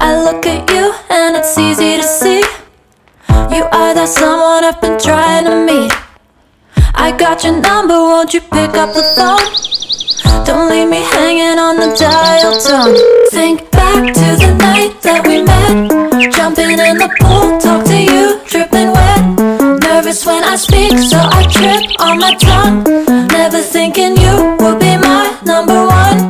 I look at you and it's easy to see you are that someone I've been trying to meet. I got your number, won't you pick up the phone? Don't leave me hanging on the dial tone. Think back to the night that we met, jumping in the pool, talk to you, dripping wet. Nervous when I speak, so I trip on my tongue. Never thinking you would be my number one.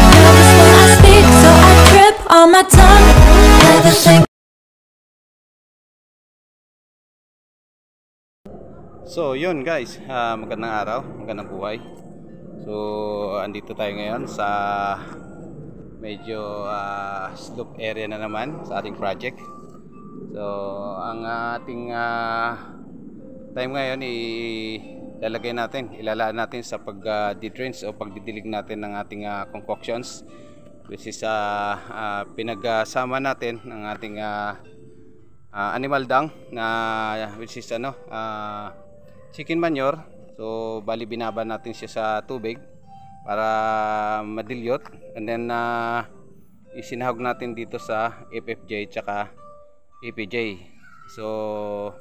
Nervous when I speak, so I trip on my tongue. Never think. So yun guys, magandang araw, magandang buhay. So andito tayo ngayon sa medyo slope area na naman sa ating project. So ang ating time ngayon ilalaan natin sa pag-de-drench o pagdidilig natin ng ating concoctions, which is pinagsama natin ng ating animal dung na which is chicken manure. So bali binaba natin siya sa tubig para madilyot, and then isinahog natin dito sa FFJ tsaka APJ. So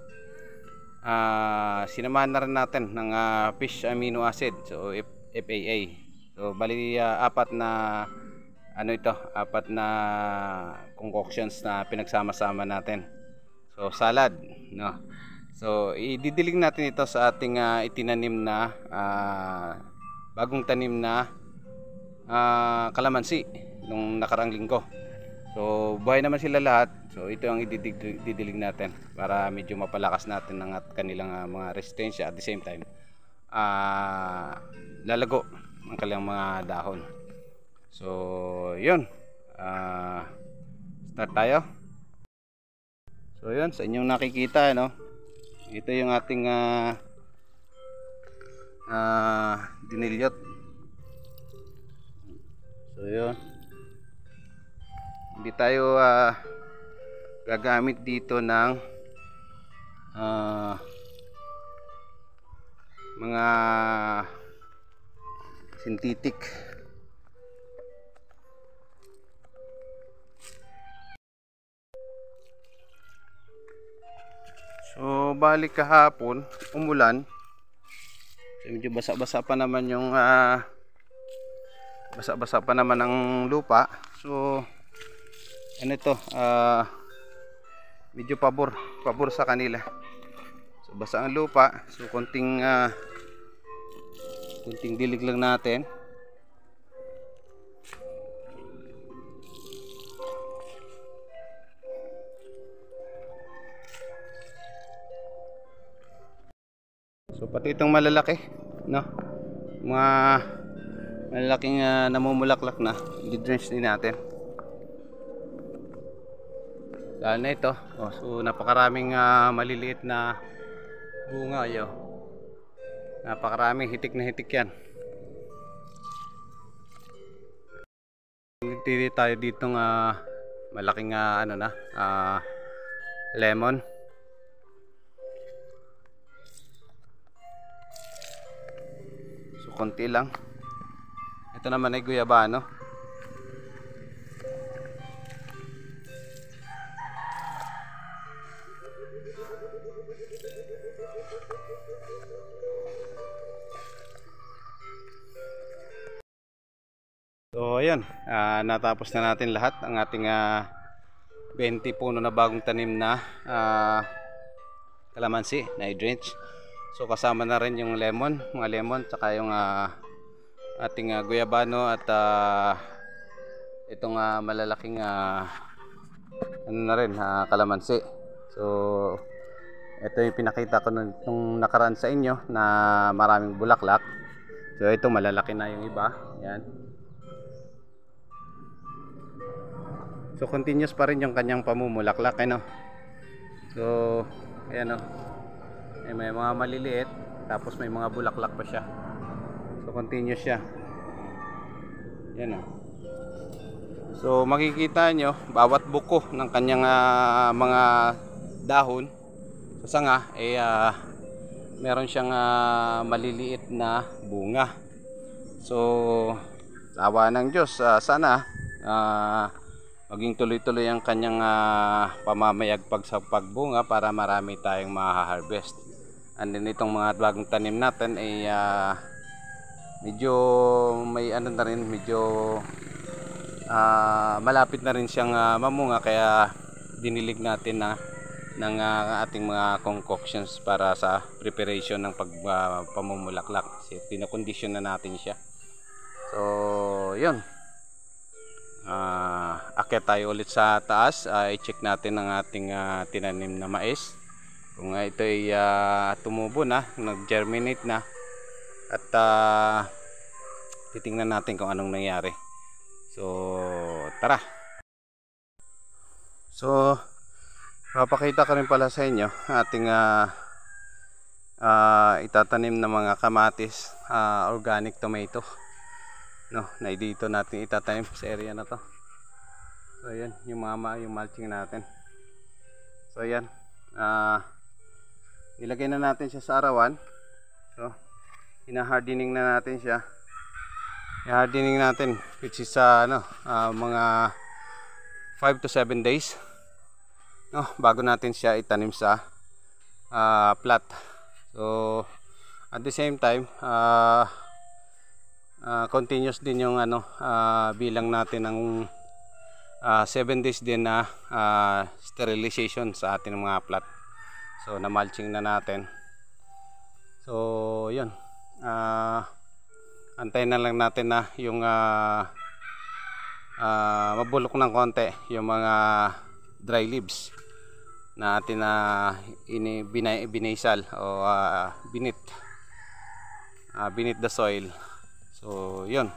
sinamahan na rin natin ng fish amino acid, so FAA. So bali apat na concoctions na pinagsama-sama natin. So salad, no. So ididilig natin ito sa ating itinanim na bagong tanim na kalamansi nung nakaraang linggo. So buhay naman sila lahat. So ito ang ididilig natin para medyo mapalakas natin ang kanilang mga resistensya, at the same time lalago ang kanilang mga dahon. So yun, start tayo. So yun, sa inyong nakikita, no, ito yung ating dinilyot. So yun, hindi tayo gagamit dito ng mga synthetic. So balik kahapon umulan, so medyo basa-basa pa naman yung basa-basa pa naman ang lupa. So ano ito, medyo pabor sa kanila. So basa ang lupa, so konting dilig lang natin. So pati itong malalaki, no, mga malalaking namumulaklak na, di-drench din natin. Dahil na ito, so napakaraming maliliit na bunga, yo. Napakaraming hitik na hitik yan. Hindi tayo ditong malaking lemon. Konti lang. Ito naman ay guyabano. So ayan, natapos na natin lahat ang ating 20 puno na bagong tanim na kalamansi na i-drench. So kasama na rin yung mga lemon, tsaka yung ating guyabano at itong malalaking kalamansi. So ito yung pinakita ko nung nakaraan sa inyo na maraming bulaklak. So ito malalaki na yung iba. Yan. So continuous pa rin yung kanyang pamumulaklak, ano. So ayan, may mga maliliit, tapos may mga bulaklak pa siya. So continuous siya. Yan. So makikita nyo bawat buko ng kanyang mga dahon sa sanga ay meron siyang maliliit na bunga. So awa ng Diyos, sana maging tuloy-tuloy ang kanyang pamamayagpag sa pagbunga para marami tayong ma-harvest. And then itong mga bagong tanim natin ay medyo may ano na rin, medyo malapit na rin siyang mamunga, kaya dinilig natin ng ating mga concoctions para sa preparation ng pamumulaklak. Pinakondisyon na natin siya. So yun, akyat tayo ulit sa taas. I-check natin ang ating tinanim na mais kung ito ay tumubo na, nag-germinate na, at titingnan natin kung anong nangyari. So tara. So papakita ko rin pala sa inyo ating itatanim na mga kamatis, organic tomato, no, na dito natin itatanim sa area na to. So ayan yung mulching natin. So ayan, nilagay na natin siya sa arawan. So ina-hardening na natin siya. I-hardening natin, which is mga 5 to 7 days, no, bago natin siya itanim sa plat. So at the same time, continuous din yung bilang natin ng 7 days din na sterilization sa ating mga plat. So na mulching na natin. So yun, antayin na lang natin na yung mabulok ng konti yung mga dry leaves na atin binisal o beneath the soil. So yun,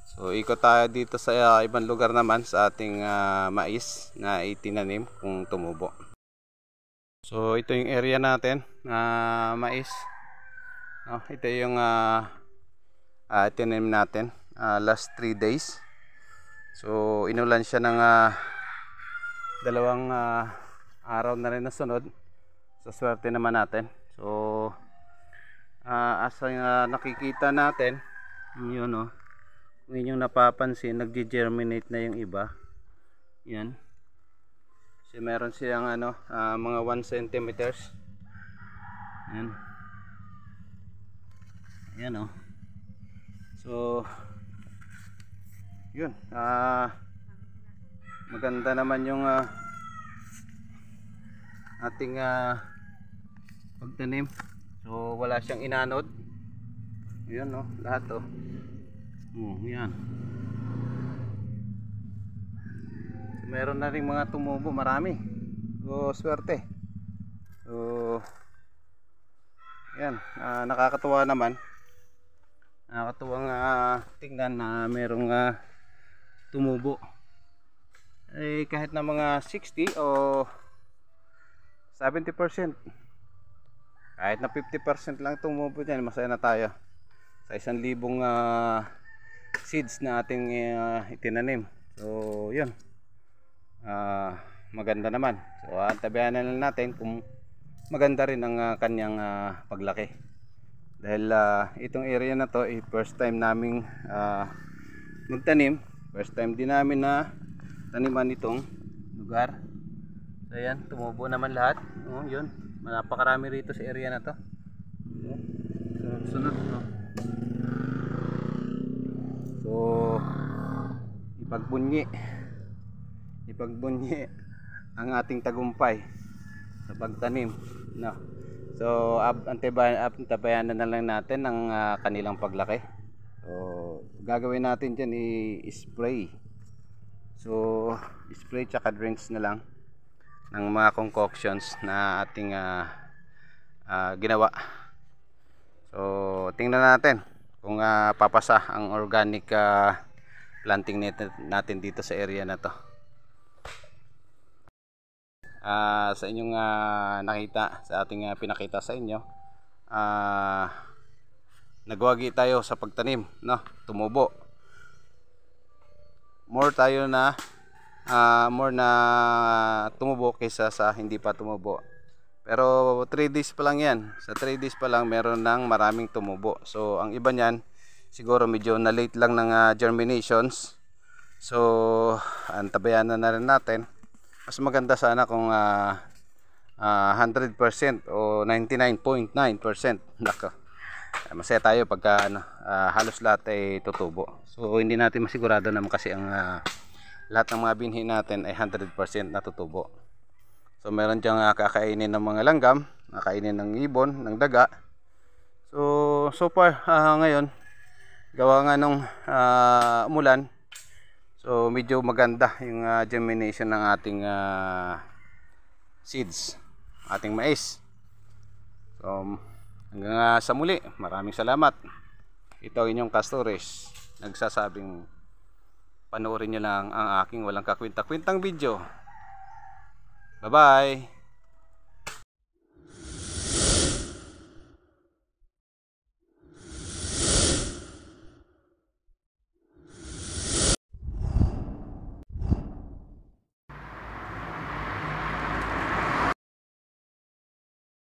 so ikot tayo dito sa ibang lugar naman sa ating mais na itinanim kung tumubo. So ito yung area natin na mais, no, ito yung tinanim natin last 3 days. So inulan siya ng 2 araw na rin na sunod, sa swerte naman natin. So as nakikita natin, yun, oh, kung inyong napapansin, nagge-germinate na yung iba. Yan, so meron siyang mga 1 centimeters. Yan, yan, oh. So yun, maganda naman yung ating pagtanim. So wala siyang inanod. Yun, no, lahat, oh. Yan. Meron na rin mga tumubo, marami. So swerte. So yan, nakakatuwa naman. Nakakatuwang tingnan na merong tumubo. Kahit na mga 60 o 70%, kahit na 50% lang tumubo dyan, masaya na tayo sa 1,000 seeds na ating itinanim. So yun, maganda naman. So antabayan na lang natin kung maganda rin ang kanyang paglaki. Dahil itong area na to first time naming magtanim, first time din namin na taniman itong lugar. So ayan, tumubo naman lahat. Yun, napakarami rito sa area na to. Sunod, no? So ipagbunyi ang ating tagumpay sa pagtanim, no? So antabayan na lang natin ang kanilang paglaki. So gagawin natin dyan i-spray. So spray tsaka drinks na lang ng mga concoctions na ating ginawa. So tingnan natin kung papasa ang organic planting natin dito sa area na to. Sa inyong nakita, sa ating pinakita sa inyo, nagwagi tayo sa pagtanim, no? Tumubo. More na tumubo kaysa sa hindi pa tumubo. Pero 3 days pa lang yan. Sa 3 days pa lang meron ng maraming tumubo. So ang iba niyan siguro medyo na late lang ng germinations. So antabayan na rin natin. Mas maganda sana kung 100% o 99.9%. Nako. Masaya tayo pagka halos lahat ay tutubo. So hindi natin masigurado naman kasi ang lahat ng mga binhi natin ay 100% natutubo. So meron diyang kakainin ng mga langgam, kakainin ng ibon, ng daga. So far ngayon gawa nga nung umulan. So medyo maganda yung germination ng ating seeds, ating mais. So hanggang sa muli, maraming salamat. Ito inyong Castores nagsasabing panoorin nyo lang ang aking walang kakwinta-kwintang video. Bye bye.